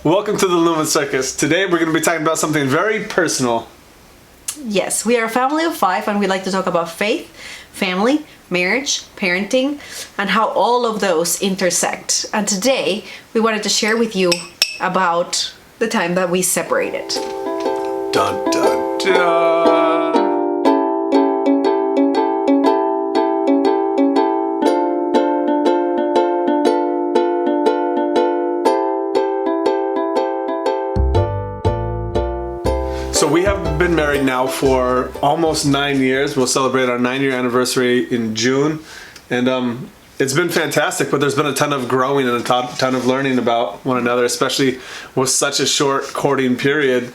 Welcome to the Luehmann Circus. Today we're going to be talking about something very personal. Yes, we are a family of 5 and we like to talk about faith, family, marriage, parenting, and how all of those intersect. And today we wanted to share with you about the time that we separated. Dun, dun, dun. So we have been married now for almost 9 years. We'll celebrate our 9-year anniversary in June. And it's been fantastic, but there's been a ton of growing and a ton of learning about one another, especially with such a short courting period.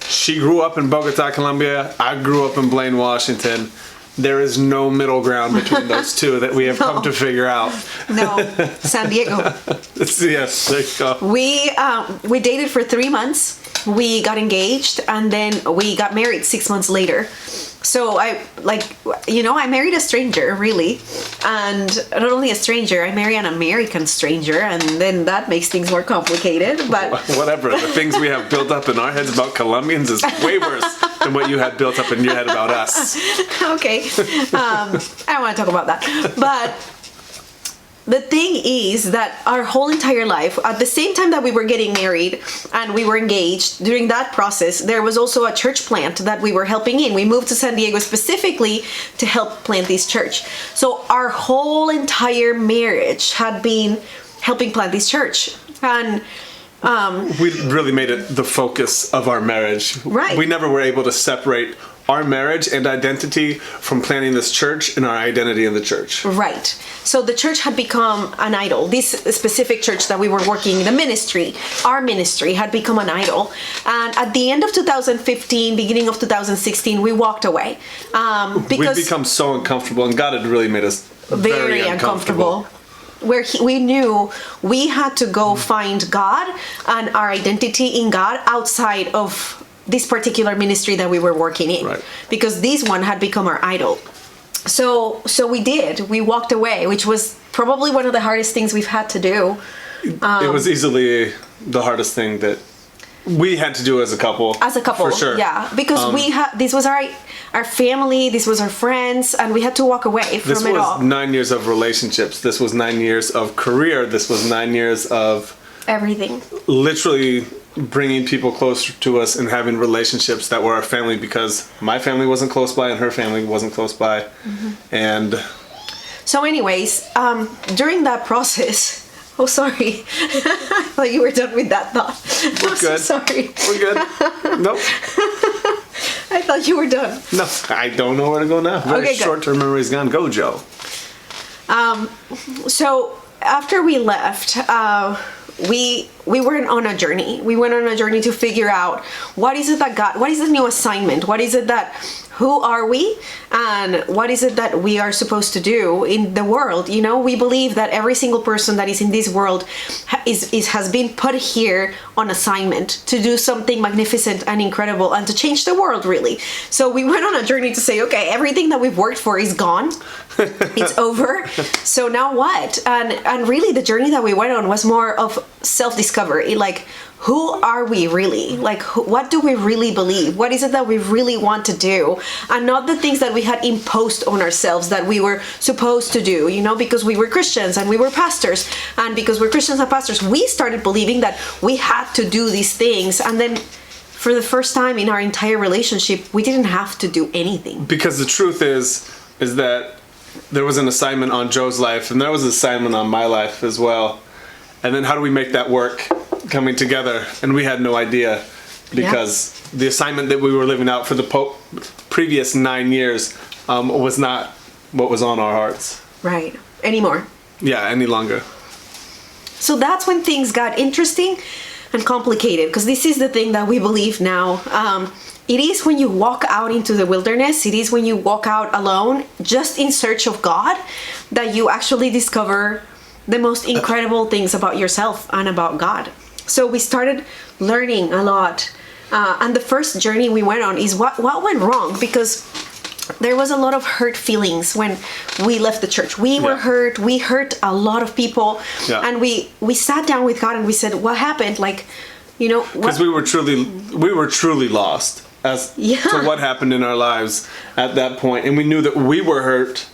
She grew up in Bogota, Colombia. I grew up in Blaine, Washington. There is no middle ground between those two that we have come to figure out. No, San Diego. Yes, there you go. We dated for 3 months. We got engaged and then we got married 6 months later. So I married a stranger, really. And not only a stranger, I married an American stranger, and then that makes things more complicated. But whatever, the things we have built up in our heads about Colombians is way worse than what you had built up in your head about us. Okay. I don't want to talk about that. But the thing is that our whole entire life, at the same time that we were getting married and we were engaged, during that process, there was also a church plant that we were helping in. We moved to San Diego specifically to help plant this church. So our whole entire marriage had been helping plant this church. And we really made it the focus of our marriage. Right. We never were able to separate our marriage and identity from planning this church and our identity in the church. Right. So the church had become an idol. This specific church that we were working, the ministry, our ministry had become an idol. And at the end of 2015, beginning of 2016, we walked away. Because we've become so uncomfortable, and God had really made us very uncomfortable. Where we knew we had to go find God and our identity in God outside of this particular ministry that we were working in, right, because this one had become our idol. So we did. We walked away, which was probably one of the hardest things we've had to do. It was easily the hardest thing that we had to do as a couple. As a couple, for sure. Yeah, because this was our family, this was our friends, and we had to walk away from it all. This was 9 years of relationships. This was 9 years of career. This was 9 years of everything. Literally bringing people closer to us and having relationships that were our family, because my family wasn't close by and her family wasn't close by. Mm-hmm. And so anyways, during that process, oh, sorry. I thought you were done with that thought. We're good. So sorry. We're good. Nope. I thought you were done. No, I don't know where to go now. Very short-term memory's gone. Go, Joe. So after we left, we went on a journey. We went on a journey to figure out what is it that God, what is the new assignment? What is it that, who are we? And what is it that we are supposed to do in the world? You know, we believe that every single person that is in this world has been put here on assignment to do something magnificent and incredible and to change the world, really. So we went on a journey to say, okay, everything that we've worked for is gone. It's over. So now what? And really the journey that we went on was more of self-discovery. Like, who are we really? Like, what do we really believe? What is it that we really want to do? And not the things that we had imposed on ourselves that we were supposed to do, you know, because we were Christians and we were pastors. And because we're Christians and pastors, we started believing that we had to do these things. And then for the first time in our entire relationship, we didn't have to do anything. Because the truth is that there was an assignment on Joe's life and there was an assignment on my life as well. And then how do we make that work coming together? And we had no idea, because the assignment that we were living out for the previous 9 years was not what was on our hearts. Right. Anymore. Yeah, any longer. So that's when things got interesting and complicated, because this is the thing that we believe now. It is when you walk out into the wilderness, it is when you walk out alone, just in search of God, that you actually discover the most incredible things about yourself and about God. So we started learning a lot. And the first journey we went on is what went wrong, because there was a lot of hurt feelings when we left the church. We were hurt. We hurt a lot of people. Yeah. And we sat down with God and we said, what happened? Like, You know, because we were truly lost as to what happened in our lives at that point, and we knew that we were hurt,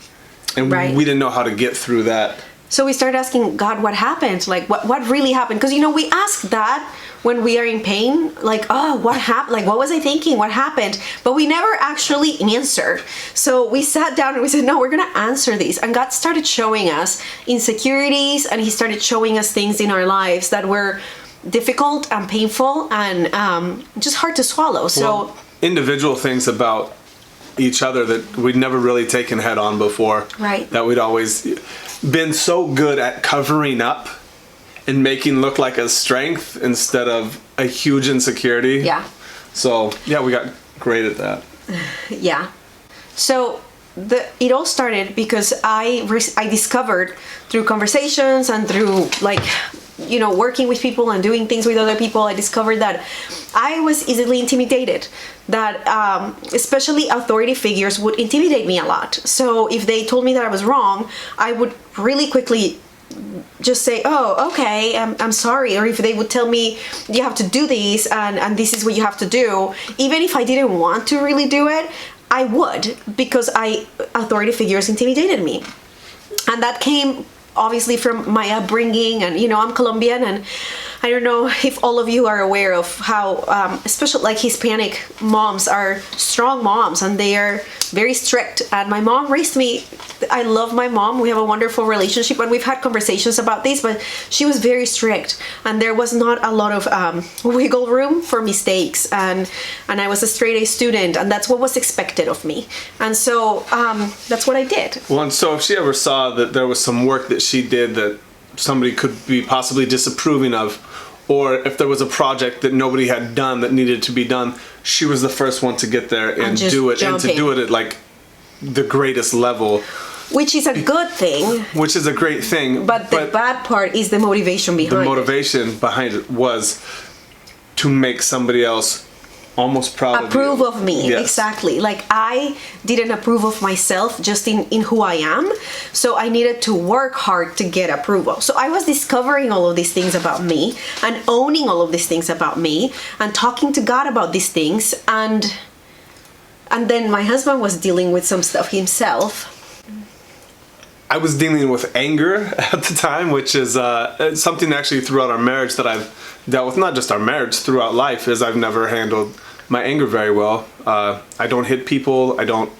and we didn't know how to get through that. So we started asking God, what happened? Like, what really happened? Because, you know, we ask that when we are in pain, like, oh, what happened? Like, what was I thinking? What happened? But we never actually answered. So we sat down and we said, no, we're going to answer these. And God started showing us insecurities, and he started showing us things in our lives that were difficult and painful and just hard to swallow. So individual things about each other that we'd never really taken head on before. Right. That we'd always been so good at covering up and making look like a strength instead of a huge insecurity. Yeah. So yeah, we got great at that. Yeah. So it all started because I discovered through conversations and through, like, you know, working with people and doing things with other people, I discovered that I was easily intimidated, that especially authority figures would intimidate me a lot. So if they told me that I was wrong, I would really quickly just say, oh, okay, I'm sorry. Or if they would tell me, you have to do this and this is what you have to do, even if I didn't want to really do it, I would, because authority figures intimidated me. And that came obviously from my upbringing, and you know, I'm Colombian, and I don't know if all of you are aware of how especially like Hispanic moms are strong moms, and they are very strict. And my mom raised me, I love my mom, we have a wonderful relationship, and we've had conversations about this, but she was very strict, and there was not a lot of wiggle room for mistakes, and I was a straight A student, and that's what was expected of me, and so that's what I did. Well, and so if she ever saw that there was some work that she did that somebody could be possibly disapproving of, or if there was a project that nobody had done that needed to be done, she was the first one to get there and do it, and to do it at like the greatest level. Which is a good thing. Which is a great thing. But the bad part is the motivation behind it. The motivation behind it was to make somebody else almost proud approve of you. of me. Yes. Exactly. Like, I didn't approve of myself just in who I am, so I needed to work hard to get approval. So I was discovering all of these things about me and owning all of these things about me and talking to God about these things, and then my husband was dealing with some stuff himself. I was dealing with anger at the time, which is something actually throughout our marriage that I've dealt with, not just our marriage, throughout life, is I've never handled my anger very well. I don't hit people. I don't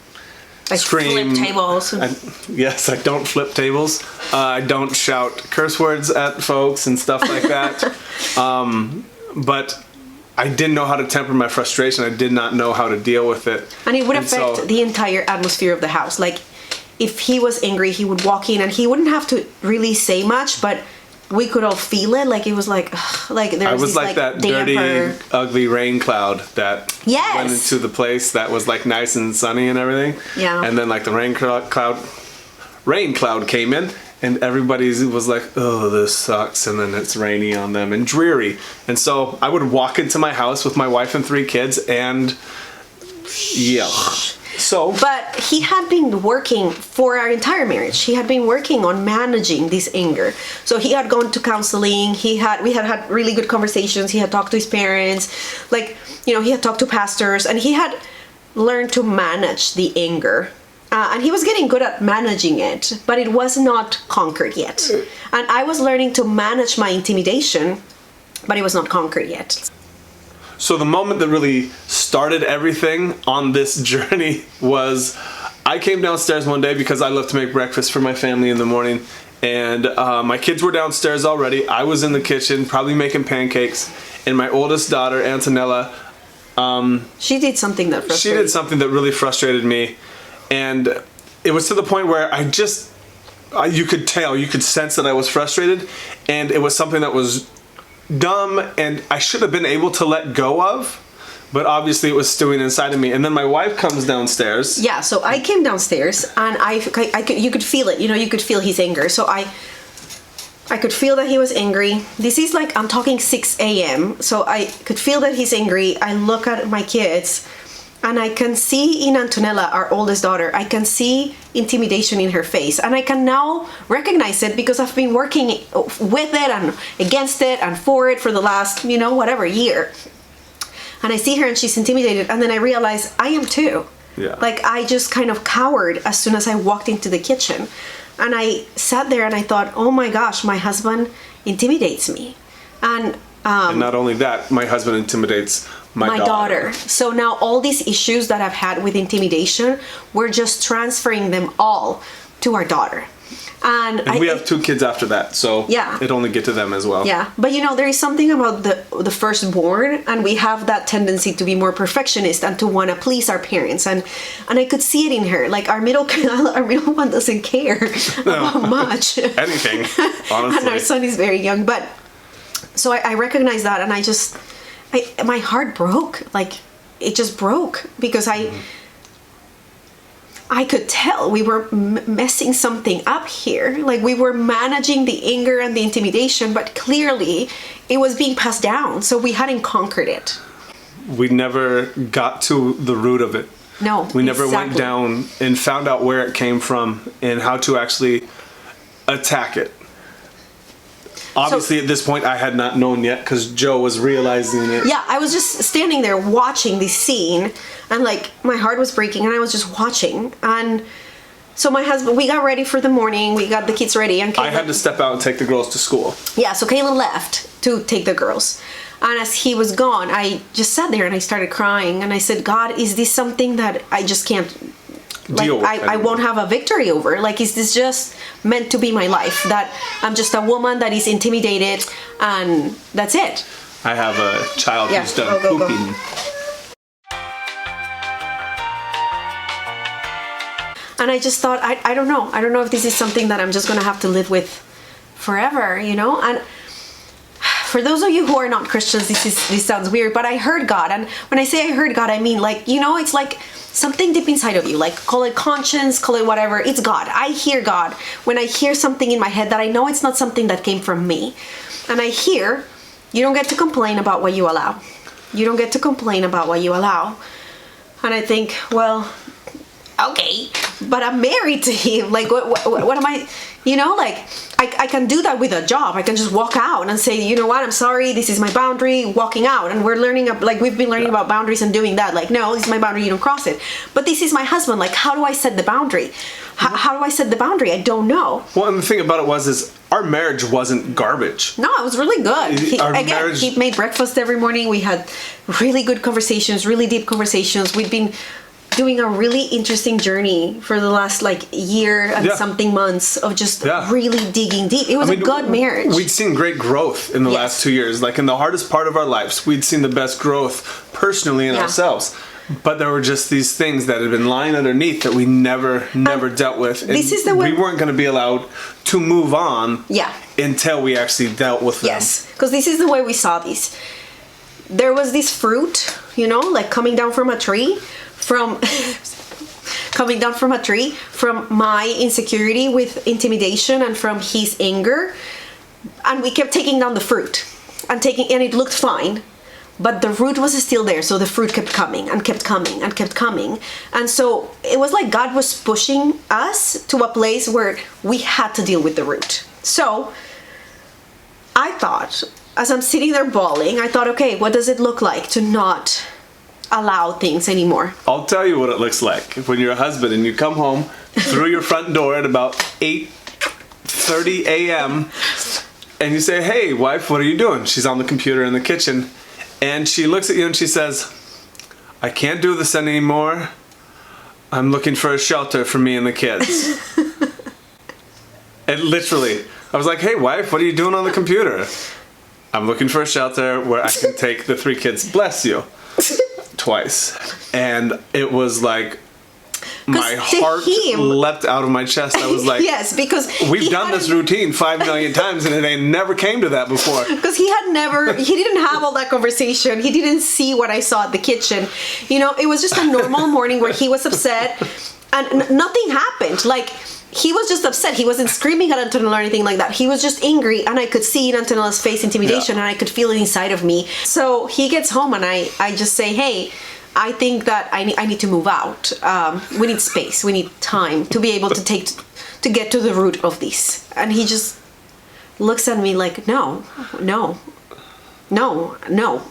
scream. Flip tables. Yes, I don't flip tables. I don't shout curse words at folks and stuff like that. But I didn't know how to temper my frustration. I did not know how to deal with it. And it would affect the entire atmosphere of the house. Like, if he was angry, he would walk in and he wouldn't have to really say much, but we could all feel it. Like, it was like there was this, like that dirty, damper, ugly rain cloud that went into the place that was like nice and sunny and everything. Yeah. And then like the rain cloud came in, and everybody was like, oh, this sucks. And then it's rainy on them and dreary. And so I would walk into my house with my wife and 3 kids and yell. But he had been working for our entire marriage. He had been working on managing this anger. So he had gone to counseling. We had really good conversations. He had talked to his parents. Like, you know, he had talked to pastors, and he had learned to manage the anger. And he was getting good at managing it, but it was not conquered yet. And I was learning to manage my intimidation, but it was not conquered yet. So the moment that really started everything on this journey was I came downstairs one day because I love to make breakfast for my family in the morning, and my kids were downstairs already. I was in the kitchen probably making pancakes, and my oldest daughter, Antonella, she did something that really frustrated me, and it was to the point where you could sense that I was frustrated, and it was something that was dumb and I should have been able to let go of, but obviously it was stewing inside of me. And then my wife comes downstairs. Yeah, so I came downstairs, and you could feel it. You know, you could feel his anger. So I could feel that he was angry. This is like, I'm talking 6 a.m. So I could feel that he's angry. I look at my kids, And I can see in Antonella, our oldest daughter, I can see intimidation in her face. And I can now recognize it because I've been working with it and against it and for it for the last, whatever year. And I see her and she's intimidated. And then I realize I am too. Yeah. Like I just kind of cowered as soon as I walked into the kitchen. And I sat there and I thought, oh my gosh, my husband intimidates me. And not only that, my husband intimidates my daughter. So now all these issues that I've had with intimidation, we're just transferring them all to our daughter. And we have 2 kids after that, so yeah, it only get to them as well. Yeah, but there is something about the firstborn, and we have that tendency to be more perfectionist and to want to please our parents, and I could see it in her. Like our middle one doesn't care about much anything, honestly. And our son is very young, but so I recognize that, and my heart broke. Like it just broke because I could tell we were messing something up here. Like we were managing the anger and the intimidation, but clearly it was being passed down. So we hadn't conquered it. We never got to the root of it. No, we never went down and found out where it came from and how to actually attack it. Obviously, at this point, I had not known yet because Joe was realizing it. Yeah, I was just standing there watching this scene, and like my heart was breaking, and I was just watching. And so my husband, we got ready for the morning. We got the kids ready, and Caleb, I had to step out and take the girls to school. Yeah, so Caleb left to take the girls, and as he was gone, I just sat there and I started crying, and I said, "God, is this something that I just can't?" Like I won't have a victory over? Like, is this just meant to be my life? That I'm just a woman that is intimidated and that's it? I have a child who's done pooping. And I just thought, I don't know. I don't know if this is something that I'm just going to have to live with forever, And for those of you who are not Christians, this sounds weird, but I heard God. And when I say I heard God, I mean like, it's like something deep inside of you, like call it conscience, call it whatever. It's God. I hear God when I hear something in my head that I know it's not something that came from me. And I hear, you don't get to complain about what you allow. You don't get to complain about what you allow. And I think, well, okay, but I'm married to him. Like, what am I, like, I can do that with a job. I can just walk out and say, you know what, I'm sorry, this is my boundary, walking out. And we're learning, like, we've been learning about boundaries and doing that. Like, no, this is my boundary, you don't cross it. But this is my husband. Like, how do I set the boundary? How do I set the boundary? I don't know. Well, and the thing about it is our marriage wasn't garbage. No, it was really good. He made breakfast every morning. We had really good conversations, really deep conversations. We've been doing a really interesting journey for the last year and something months of just really digging deep. It was a good marriage. We'd seen great growth in the last 2 years. Like in the hardest part of our lives, we'd seen the best growth personally in ourselves. But there were just these things that had been lying underneath that we never dealt with. And this is the way we weren't going to be allowed to move on until we actually dealt with them. Yes, because this is the way we saw these. There was this fruit, like coming down from a tree. From my insecurity with intimidation and from his anger, and we kept taking down the fruit and it looked fine, but the root was still there, so the fruit kept coming and kept coming and kept coming. And so it was like God was pushing us to a place where we had to deal with the root. So I thought, as I'm sitting there bawling, I thought, okay, what does it look like to not allow things anymore? I'll tell you what it looks like when you're a husband and you come home through your front door at about 8:30 a.m. and you say, "Hey, wife, what are you doing?" She's on the computer in the kitchen and she looks at you and she says, "I can't do this anymore. I'm looking for a shelter for me and the kids." And literally, I was like, "Hey, wife, what are you doing on the computer?" "I'm looking for a shelter where I can take the 3 kids." Bless you. Twice. And it was like my heart leapt out of my chest. I was like, yes, because we've done this routine 5 million times and it never came to that before. Because he didn't have all that conversation. He didn't see what I saw at the kitchen. It was just a normal morning where he was upset and nothing happened. Like, he was just upset. He wasn't screaming at Antonella or anything like that. He was just angry, and I could see in Antonella's face intimidation, and I could feel it inside of me. So he gets home, and I just say, "Hey, I think that I need to move out. We need space. We need time to be able to get to the root of this. And he just looks at me like, no,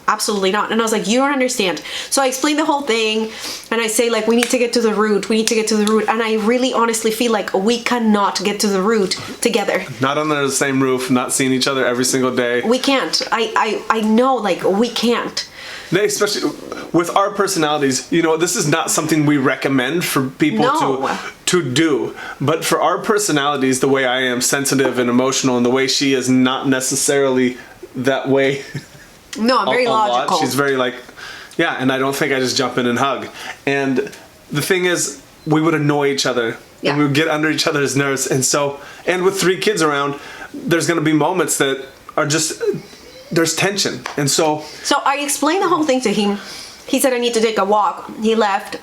absolutely not. And I was like, you don't understand. So I explained the whole thing, and I say, like, we need to get to the root. And I really honestly feel like we cannot get to the root together. Not under the same roof, not seeing each other every single day. We can't. I know, like, we can't. Especially with our personalities, this is not something we recommend for people to do. But for our personalities, the way I am, sensitive and emotional, and the way she is not necessarily that way. No, I'm very logical. She's very and I don't think I just jump in and hug. And the thing is, we would annoy each other. Yeah. And we would get under each other's nerves. And with 3 kids around, there's going to be moments that are just, there's tension. And so I explained the whole thing to him. He said, I need to take a walk. He left.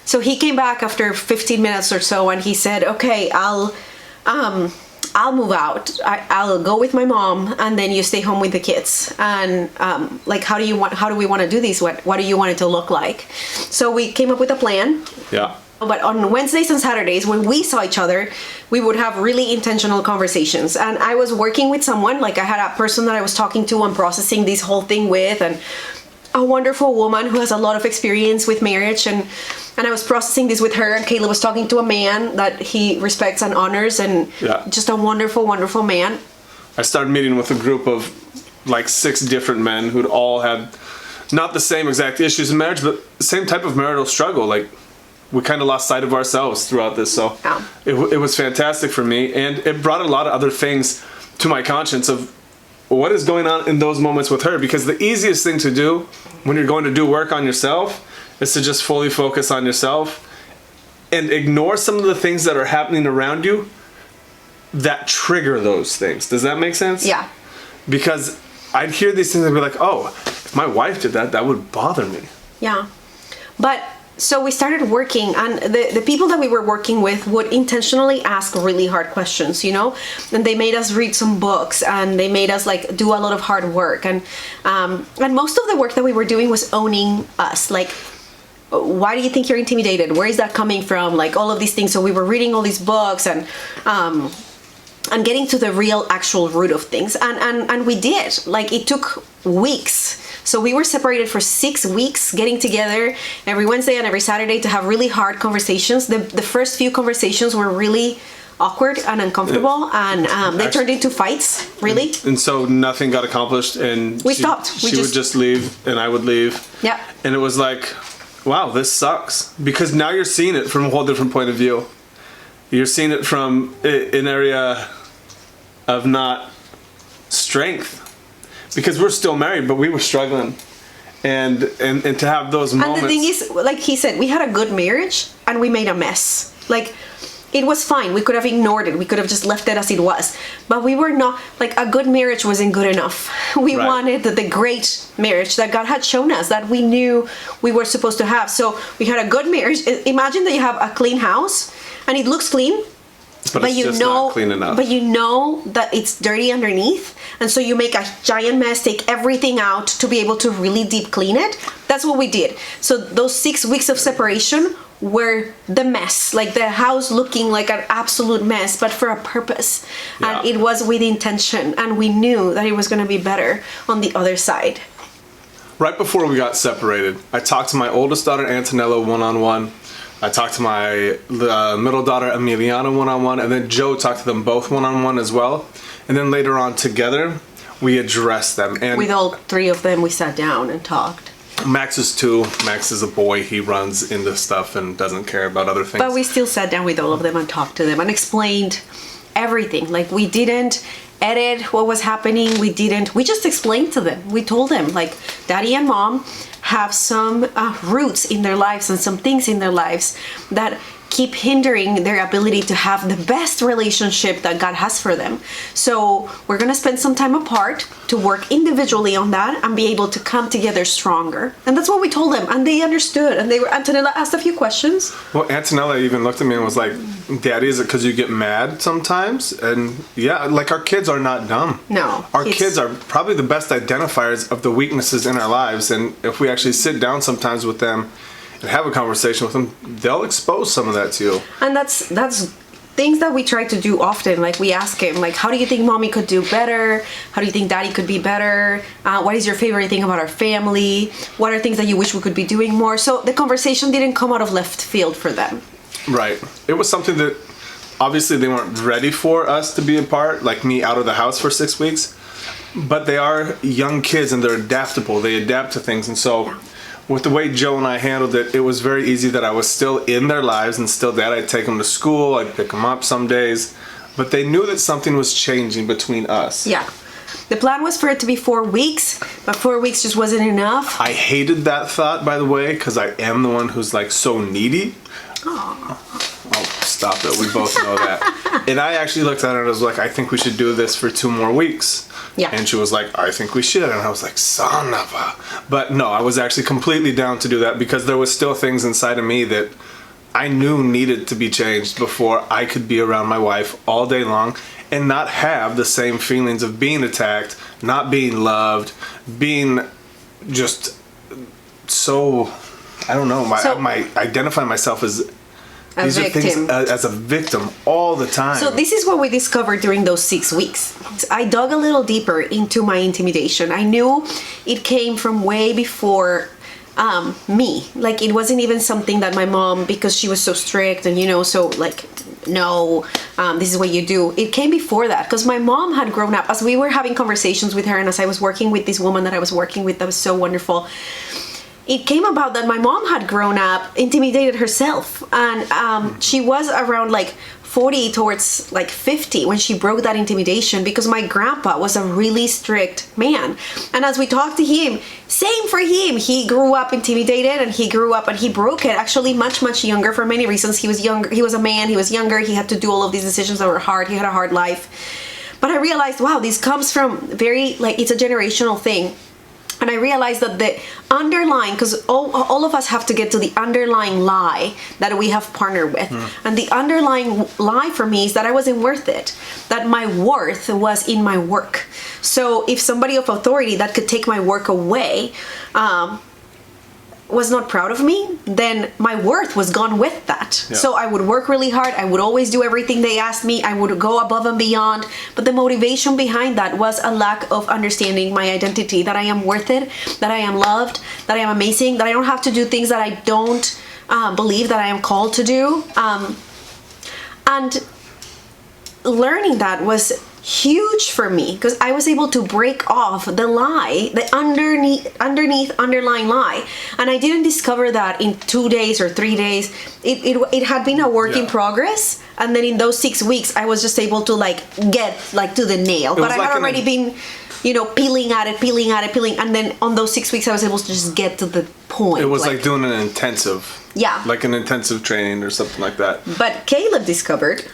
So he came back after 15 minutes or so, and he said, okay, I'll move out. I'll go with my mom, and then you stay home with the kids. And how do we want to do this? What do you want it to look like? So we came up with a plan. Yeah. But on Wednesdays and Saturdays, when we saw each other, we would have really intentional conversations. And I was working with someone, like I had a person that I was talking to and processing this whole thing with, and a wonderful woman who has a lot of experience with marriage, and I was processing this with her, and Caleb was talking to a man that he respects and honors, and just a wonderful, wonderful man. I started meeting with a group of 6 different men who'd all had not the same exact issues in marriage, but the same type of marital struggle. We kind of lost sight of ourselves throughout this, so it was fantastic for me, and it brought a lot of other things to my conscience of what is going on in those moments with her, because the easiest thing to do when you're going to do work on yourself is to just fully focus on yourself and ignore some of the things that are happening around you that trigger those things. Does that make sense? Yeah. Because I'd hear these things and be like, oh, if my wife did that, that would bother me. Yeah. But so we started working, and the people that we were working with would intentionally ask really hard questions, and they made us read some books, and they made us do a lot of hard work, and most of the work that we were doing was owning us. Why do you think you're intimidated? Where is that coming from? All of these things. So we were reading all these books and getting to the real actual root of things, and we did. It took weeks. So we were separated for 6 weeks, getting together every Wednesday and every Saturday to have really hard conversations. The first few conversations were really awkward and uncomfortable, and they turned into fights, really. And so nothing got accomplished, and we stopped. She would just leave, and I would leave. Yeah. And it was like, wow, this sucks. Because now you're seeing it from a whole different point of view. You're seeing it from an area of not strength. Because we're still married, but we were struggling. And to have those moments. And the thing is, like he said, we had a good marriage, and we made a mess. It was fine. We could have ignored it. We could have just left it as it was. But we were not, a good marriage wasn't good enough. We wanted the great marriage that God had shown us, that we knew we were supposed to have. So we had a good marriage. Imagine that you have a clean house, and it looks clean. But it's just not clean enough. But you know that it's dirty underneath, and so you make a giant mess, take everything out to be able to really deep clean it. That's what we did. So those 6 weeks of separation were the mess, the house looking like an absolute mess, but for a purpose. And it was with intention, and we knew that it was going to be better on the other side. Right before we got separated, I talked to my oldest daughter, Antonella, one-on-one. I talked to my middle daughter, Emiliana, one-on-one, and then Joe talked to them both one-on-one as well. And then later on, together, we addressed them. And with all 3 of them, we sat down and talked. Max is 2. Max is a boy. He runs into stuff and doesn't care about other things. But we still sat down with all of them and talked to them and explained everything. We didn't edit what was happening. We just explained to them. We told them, Daddy and Mom have some roots in their lives and some things in their lives that keep hindering their ability to have the best relationship that God has for them. So we're going to spend some time apart to work individually on that and be able to come together stronger. And that's what we told them, and they understood. And Antonella asked a few questions. Well, Antonella even looked at me and was like, Daddy, is it because you get mad sometimes? And yeah, like, our kids are not dumb. No. Our kids are probably the best identifiers of the weaknesses in our lives. And if we actually sit down sometimes with them and have a conversation with them, they'll expose some of that to you. And that's things that we try to do often. Like, we ask him, like, how do you think mommy could do better? How do you think daddy could be better? What is your favorite thing about our family? What are things that you wish we could be doing more? So the conversation didn't come out of left field for them. Right. It was something that obviously they weren't ready for us to be a part, like me out of the house for 6 weeks. But they are young kids and they're adaptable. They adapt to things. And so with the way Joe and I handled it, it was very easy that I was still in their lives and still that I'd take them to school, I'd pick them up some days, but they knew that something was changing between us. Yeah. The plan was for it to be 4 weeks, but 4 weeks just wasn't enough. I hated that thought, by the way, because I am the one who's like so needy. Oh, stop it. We both know that. And I actually looked at her and I was like, I think we should do this for 2 more weeks. Yeah. And she was like, I think we should. And I was like, son of a... But no, I was actually completely down to do that because there was still things inside of me that I knew needed to be changed before I could be around my wife all day long and not have the same feelings of being attacked, not being loved, being just so... I don't know. I identify myself as... These are things as a victim all the time. So this is what we discovered during those 6 weeks. I dug a little deeper into my intimidation. I knew it came from way before me. Like, it wasn't even something that my mom, because she was so strict and, so like, no, this is what you do. It came before that because my mom had grown up. As we were having conversations with her and as I was working with this woman that I was working with that was so wonderful, it came about that my mom had grown up intimidated herself, and she was around like 40 towards like 50 when she broke that intimidation because my grandpa was a really strict man. And as we talked to him, same for him. He grew up intimidated and he grew up and he broke it actually much younger for many reasons. He was younger, he was a man, he was younger, he had to do all of these decisions that were hard, he had a hard life. But I realized, wow, this comes from it's a generational thing. And I realized that the underlying, because all of us have to get to the underlying lie that we have partnered with. And the underlying lie for me is that I wasn't worth it, that my worth was in my work. So if somebody of authority that could take my work away was not proud of me, then my worth was gone with that. Yeah. So I would work really hard. I would always do everything they asked me. I would go above and beyond. But the motivation behind that was a lack of understanding my identity, that I am worth it, that I am loved, that I am amazing, that I don't have to do things that I don't believe that I am called to do. And learning that was huge for me because I was able to break off the lie, the underlying lie, and I didn't discover that in 2 days or 3 days. It had been a work in progress, and then in those 6 weeks I was just able to get to the nail. But I had already been peeling at it, and then on those 6 weeks I was able to just get to the point. It was like doing an intensive, like an intensive training or something like that. But Caleb discovered,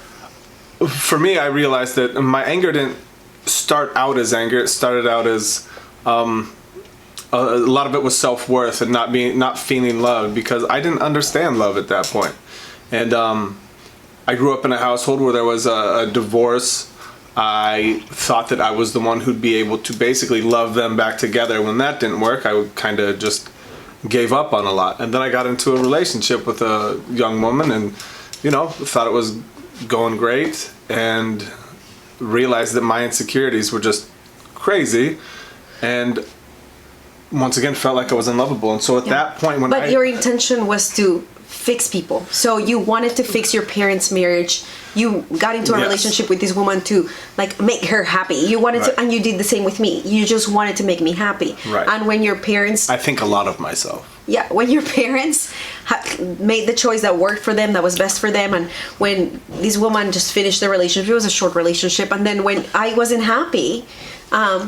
for me, I realized that my anger didn't start out as anger. It started out as a lot of it was self-worth and not feeling loved because I didn't understand love at that point. And I grew up in a household where there was a divorce. I thought that I was the one who'd be able to basically love them back together. When that didn't work, I kind of just gave up on a lot. And then I got into a relationship with a young woman and, thought it was going great and realized that my insecurities were just crazy and once again felt like I was unlovable. And so at that point when your intention was to fix people. So you wanted to fix your parents' marriage. You got into a relationship with this woman to make her happy. You wanted to, and you did the same with me. You just wanted to make me happy. Right. And when your parents, I think a lot of myself. Yeah, when your parents made the choice that worked for them, that was best for them, and when this woman just finished the relationship, it was a short relationship, and then when I wasn't happy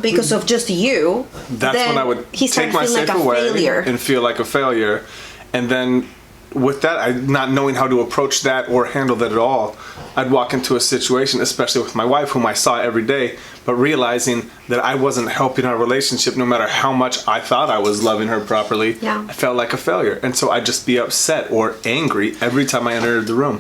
because of just you, that's when I would take myself away and feel like a failure. And then with that, not knowing how to approach that or handle that at all, I'd walk into a situation, especially with my wife, whom I saw every day, but realizing that I wasn't helping our relationship no matter how much I thought I was loving her properly. Yeah. I felt like a failure. And so I'd just be upset or angry every time I entered the room,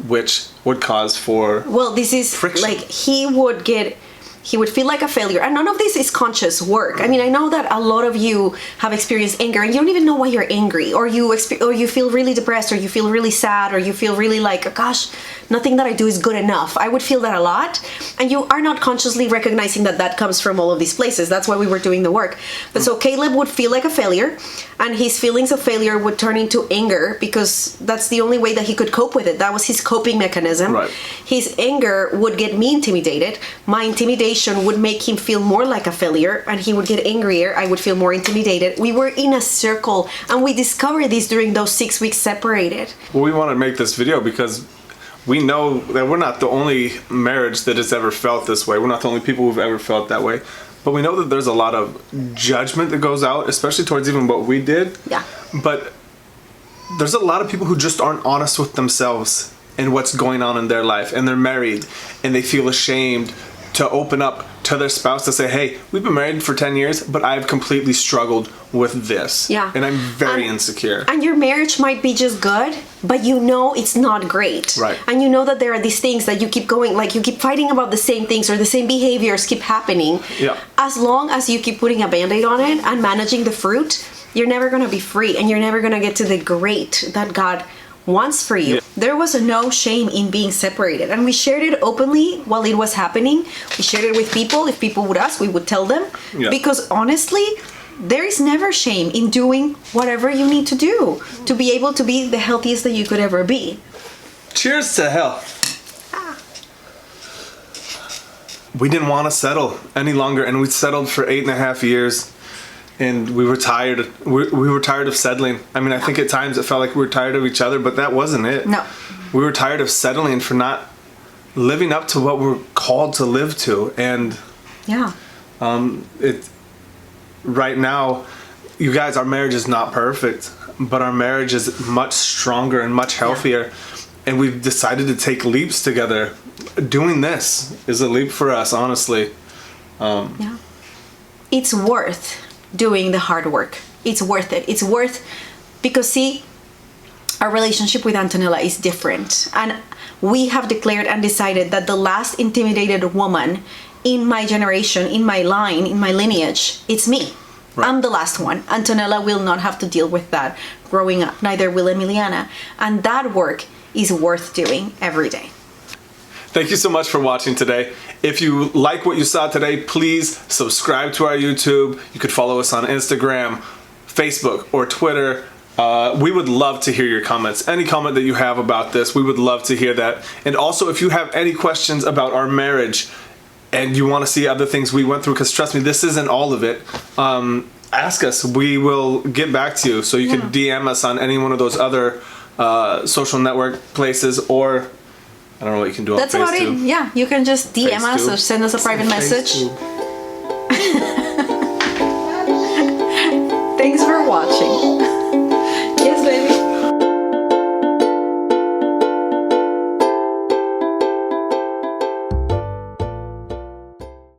which would cause for Well, this is friction. like he would feel like a failure, and none of this is conscious work. I mean, I know that a lot of you have experienced anger and you don't even know why you're angry, or you feel really depressed, or you feel really sad, or you feel really like, gosh, nothing that I do is good enough. I would feel that a lot, and you are not consciously recognizing that that comes from all of these places. That's why we were doing the work. But so Caleb would feel like a failure, and his feelings of failure would turn into anger, because that's the only way that he could cope with it. That was his coping mechanism. Right. His anger would get me intimidated. My intimidation would make him feel more like a failure, and he would get angrier. I would feel more intimidated. We were in a circle, and we discovered this during those 6 weeks separated. Well, we want to make this video because we know that we're not the only marriage that has ever felt this way. We're not the only people who've ever felt that way. But we know that there's a lot of judgment that goes out, especially towards even what we did. Yeah. But there's a lot of people who just aren't honest with themselves and what's going on in their life. And they're married and they feel ashamed to open up to their spouse to say, hey, we've been married for 10 years, but I've completely struggled with this. Yeah. And I'm very insecure. And your marriage might be just good, but you know it's not great. Right. And you know that there are these things that you keep going, like you keep fighting about the same things, or the same behaviors keep happening. Yeah. As long as you keep putting a Band-Aid on it and managing the fruit, you're never going to be free, and you're never going to get to the great that God wants for you. Yeah. There was no shame in being separated, and we shared it openly while it was happening. We shared it with people. If people would ask, we would tell them. Yeah. Because honestly, there is never shame in doing whatever you need to do to be able to be the healthiest that you could ever be. Cheers to health. We didn't want to settle any longer, and we settled for 8.5 years. And we were tired. We were tired of settling. I mean, I think at times it felt like we were tired of each other, but that wasn't it. No. We were tired of settling for not living up to what we're called to live to. And Yeah. right now, you guys, our marriage is not perfect, but our marriage is much stronger and much healthier. And we've decided to take leaps together. Doing this is a leap for us, honestly. Yeah. It's worth doing the hard work. It's worth it. It's worth, because see, our relationship with Antonella is different, and we have declared and decided that the last intimidated woman in my generation, in my line, in my lineage, it's me. Right. I'm the last one. Antonella will not have to deal with that growing up, neither will Emiliana, and that work is worth doing every day. Thank you so much for watching today. If you like what you saw today, please subscribe to our YouTube. You could follow us on Instagram, Facebook, or Twitter. We would love to hear your comments. Any comment that you have about this, we would love to hear that. And also, if you have any questions about our marriage and you want to see other things we went through, because trust me, this isn't all of it, ask us. We will get back to you. So you can DM us on any one of those other social network places, or I don't know what you can do on That's about it. FaceTube. Yeah, you can just DM us FaceTube. or send us a private message. FaceTube.